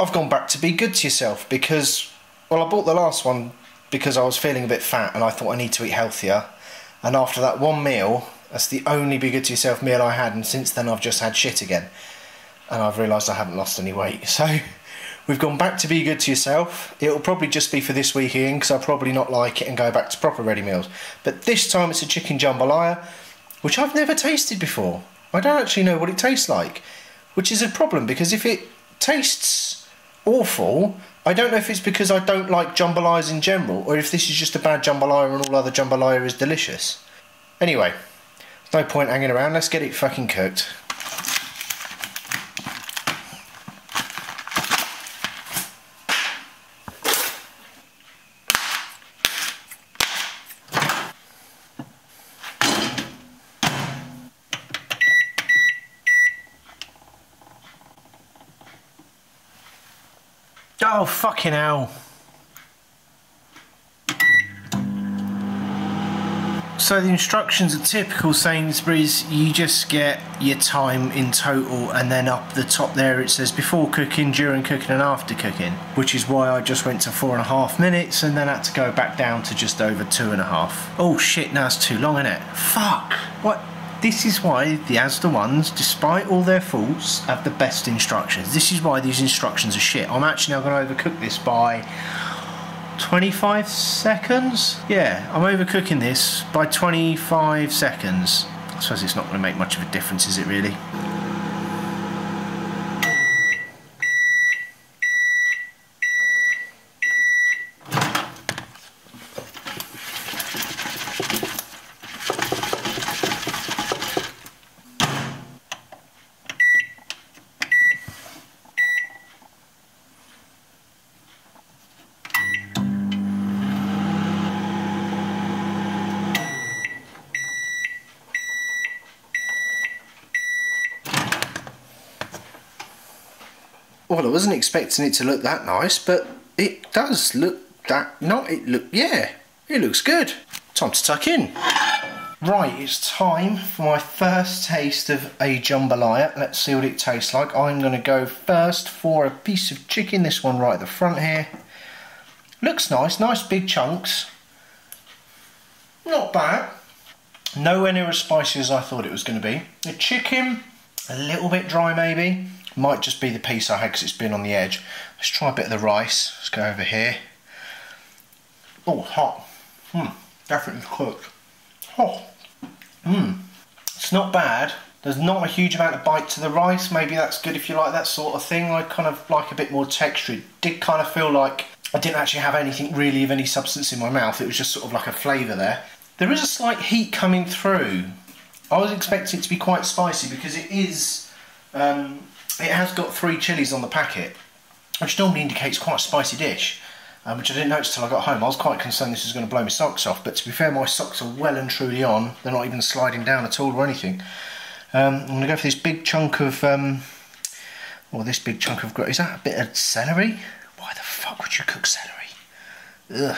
I've gone back to Be Good to Yourself because, well, I bought the last one because I was feeling a bit fat and I thought I need to eat healthier. And after that one meal, that's the only Be Good to Yourself meal I had, and since then I've just had shit again. And I've realised I haven't lost any weight. So we've gone back to Be Good to Yourself. It'll probably just be for this week, Ian, because I'll probably not like it and go back to proper ready meals. But this time it's a chicken jambalaya, which I've never tasted before. I don't actually know what it tastes like, which is a problem, because if it tastes awful, I don't know if it's because I don't like jambalayas in general, or if this is just a bad jambalaya and all other jambalaya is delicious. Anyway, there's no point hanging around, let's get it fucking cooked. Oh, fucking hell. So the instructions are typical Sainsbury's. You just get your time in total, and then up the top there it says before cooking, during cooking and after cooking, which is why I just went to 4.5 minutes and then had to go back down to just over 2.5. Oh shit, now it's too long, innit? Fuck. What? This is why the Asda ones, despite all their faults, have the best instructions. This is why these instructions are shit. I'm actually now going to overcook this by 25 seconds? Yeah, I'm overcooking this by 25 seconds. I suppose it's not going to make much of a difference, is it really? Well, I wasn't expecting it to look that nice, but it does look that... No, it looks good. Time to tuck in. Right, it's time for my first taste of a jambalaya. Let's see what it tastes like. I'm going to go first for a piece of chicken, this one right at the front here. Looks nice, nice big chunks. Not bad. Nowhere near as spicy as I thought it was going to be. The chicken, a little bit dry maybe. Might just be the piece I had because it's been on the edge. Let's try a bit of the rice. Let's go over here. Oh, hot. Definitely cooked. Oh. It's not bad. There's not a huge amount of bite to the rice. Maybe that's good if you like that sort of thing. I kind of like a bit more texture. It did kind of feel like I didn't actually have anything really of any substance in my mouth. It was just sort of like a flavour there. There is a slight heat coming through. I was expecting it to be quite spicy because it is... it has got 3 chilies on the packet, which normally indicates quite a spicy dish, which I didn't notice till I got home. I was quite concerned this was going to blow my socks off, but to be fair, my socks are well and truly on. They're not even sliding down at all or anything. I'm going to go for this big chunk of, is that a bit of celery? Why the fuck would you cook celery? Ugh.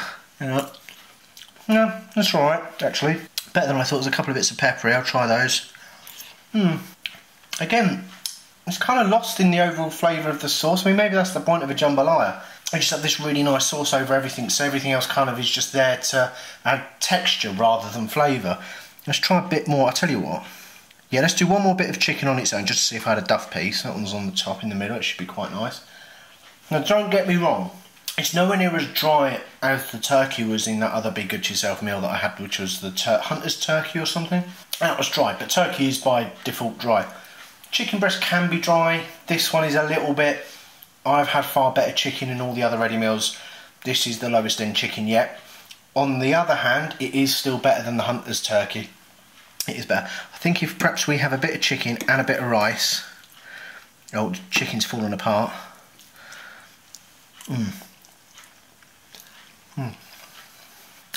No, that's alright, actually. Better than I thought. There's a couple of bits of peppery. I'll try those. Again, it's kind of lost in the overall flavour of the sauce. I mean, maybe that's the point of a jambalaya. I just have this really nice sauce over everything, so everything else kind of is just there to add texture rather than flavour. Let's try a bit more. I'll tell you what. Yeah, let's do one more bit of chicken on its own, just to see if I had a duff piece. That one's on the top in the middle. It should be quite nice. Now, don't get me wrong. It's nowhere near as dry as the turkey was in that other Be Good to Yourself meal that I had, which was the Hunter's turkey or something. That was dry, but turkey is by default dry. Chicken breast can be dry. This one is a little bit... I've had far better chicken in all the other ready meals. This is the lowest end chicken yet. On the other hand, it is still better than the Hunter's turkey. It is better. I think if perhaps we have a bit of chicken and a bit of rice... Oh, the chicken's falling apart.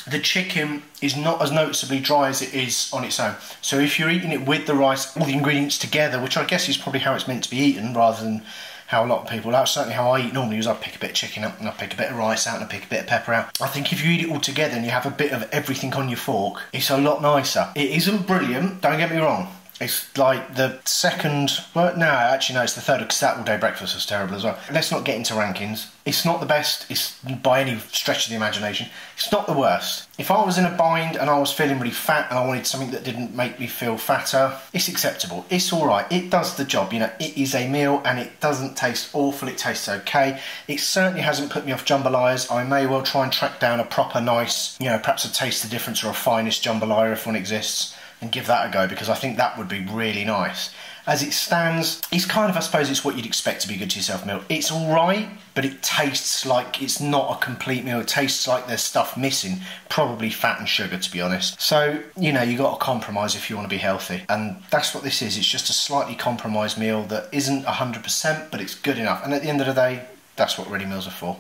The chicken is not as noticeably dry as it is on its own. So if you're eating it with the rice, all the ingredients together, which I guess is probably how it's meant to be eaten rather than how a lot of people, that's certainly how I eat normally, is I pick a bit of chicken up and I pick a bit of rice out and I pick a bit of pepper out. I think if you eat it all together and you have a bit of everything on your fork, it's a lot nicer. It isn't brilliant, don't get me wrong. It's like the second, well, no, actually no, it's the third, because that all day breakfast was terrible as well. Let's not get into rankings. It's not the best, it's by any stretch of the imagination. It's not the worst. If I was in a bind and I was feeling really fat and I wanted something that didn't make me feel fatter, it's acceptable. It's alright. It does the job, you know. It is a meal and it doesn't taste awful. It tastes okay. It certainly hasn't put me off jambalayas. I may well try and track down a proper nice, you know, perhaps a Taste the Difference or a Finest jambalaya if one exists, and give that a go, because I think that would be really nice. As it stands, it's kind of, I suppose, it's what you'd expect to be good to yourself meal. It's alright, but it tastes like it's not a complete meal. It tastes like there's stuff missing, probably fat and sugar, to be honest. So, you know, you've got to compromise if you want to be healthy. And that's what this is. It's just a slightly compromised meal that isn't 100%, but it's good enough. And at the end of the day, that's what ready meals are for.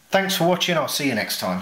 Thanks for watching. I'll see you next time.